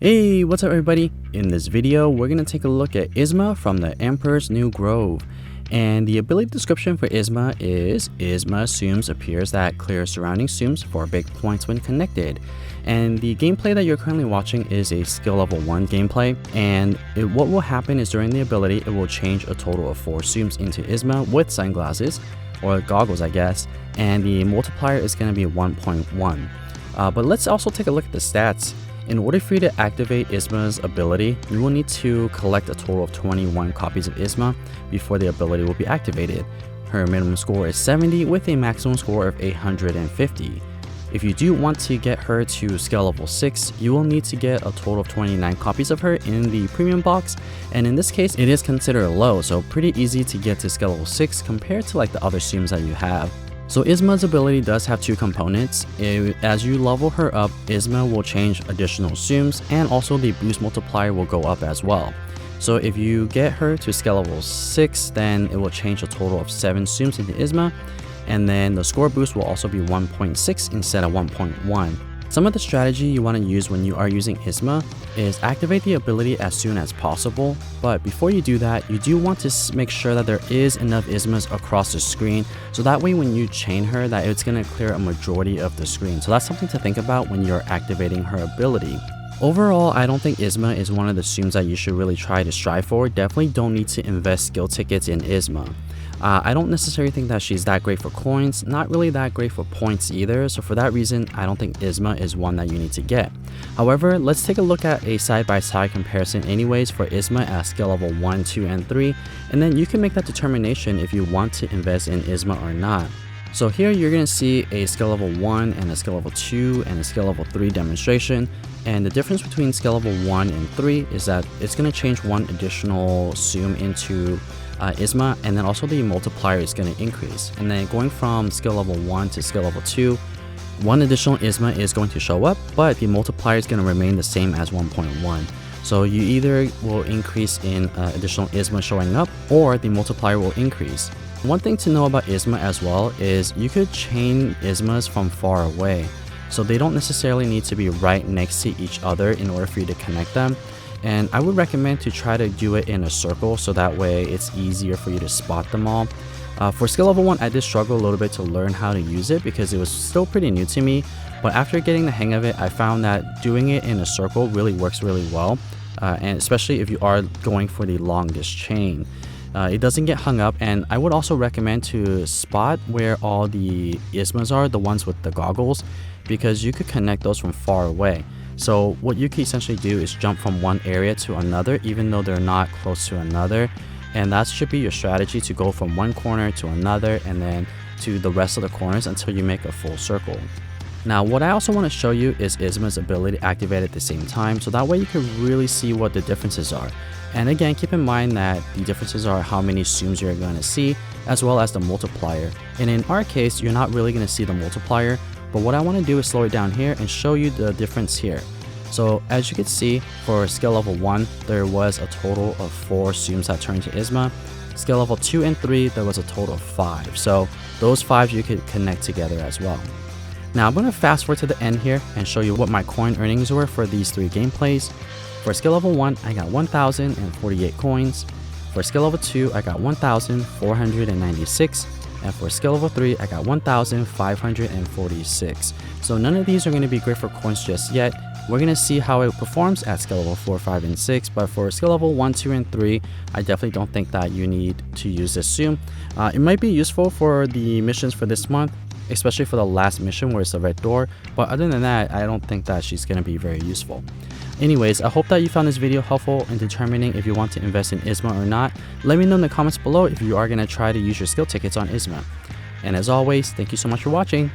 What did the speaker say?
Hey, what's up everybody? In this video, we're going to take a look at Yzma from the Emperor's New Grove. And the ability description for Yzma is, Yzma assumes appears that clears surrounding Tsums for big points when connected. And the gameplay that you're currently watching is a skill level 1 gameplay. And what will happen is during the ability, it will change a total of 4 Tsums into Yzma with sunglasses, or goggles I guess. And the multiplier is going to be 1.1. But let's also take a look at the stats. In order for you to activate Yzma's ability, you will need to collect a total of 21 copies of Yzma before the ability will be activated. Her minimum score is 70 with a maximum score of 850. If you do want to get her to skill level 6, you will need to get a total of 29 copies of her in the premium box, and in this case it is considered low, so pretty easy to get to skill level 6 compared to like the other Tsums that you have. So Yzma's ability does have 2 components. As you level her up, Yzma will change additional Tsums, and also the boost multiplier will go up as well. So if you get her to skill level 6, then it will change a total of 7 Tsums into Yzma, and then the score boost will also be 1.6 instead of 1.1. Some of the strategy you want to use when you are using Yzma is activate the ability as soon as possible, but before you do that, you do want to make sure that there is enough Yzmas across the screen, so that way when you chain her, that it's going to clear a majority of the screen. So that's something to think about when you're activating her ability. Overall, I don't think Yzma is one of the Tsums that you should really try to strive for. Definitely don't need to invest skill tickets in Yzma. I don't necessarily think that she's that great for coins, not really that great for points either, so for that reason, I don't think Yzma is one that you need to get. However, let's take a look at a side-by-side comparison anyways for Yzma at skill level 1, 2, and 3, and then you can make that determination if you want to invest in Yzma or not. So here you're going to see a skill level 1 and a skill level 2 and a skill level 3 demonstration, and the difference between skill level 1 and 3 is that it's going to change one additional Tsum into Yzma, and then also the multiplier is going to increase. And then going from skill level 1 to skill level 2, one additional Yzma is going to show up, but the multiplier is going to remain the same as 1.1. So you either will increase in additional Yzma showing up, or the multiplier will increase. One thing to know about Yzma as well is you could chain Yzmas from far away. So they don't necessarily need to be right next to each other in order for you to connect them. And I would recommend to try to do it in a circle, so that way it's easier for you to spot them all. For skill level 1, I did struggle a little bit to learn how to use it because it was still pretty new to me. But after getting the hang of it, I found that doing it in a circle really works really well. And especially if you are going for the longest chain. It doesn't get hung up, and I would also recommend to spot where all the Yzmas are, the ones with the goggles, because you could connect those from far away. So what you can essentially do is jump from one area to another even though they're not close to another, and that should be your strategy, to go from one corner to another and then to the rest of the corners until you make a full circle. Now what I also want to show you is Yzma's ability activated at the same time, so that way you can really see what the differences are. And again, keep in mind that the differences are how many Tsums you're going to see, as well as the multiplier. And in our case, you're not really going to see the multiplier, but what I want to do is slow it down here and show you the difference here. So as you can see, for skill level 1, there was a total of 4 Tsums that turned to Yzma. Skill level 2 and 3, there was a total of 5. So those 5 you could connect together as well. Now I'm going to fast forward to the end here and show you what my coin earnings were for these 3 gameplays. For skill level 1, I got 1,048 coins. For skill level 2, I got 1,496. And for skill level 3, I got 1,546. So none of these are going to be great for coins just yet. We're going to see how it performs at skill level 4, 5, and 6. But for skill level 1, 2, and 3, I definitely don't think that you need to use this Tsum. It might be useful for the missions for this month, especially for the last mission where it's a red door. But other than that, I don't think that she's going to be very useful. Anyways, I hope that you found this video helpful in determining if you want to invest in Yzma or not. Let me know in the comments below if you are going to try to use your skill tickets on Yzma. And as always, thank you so much for watching.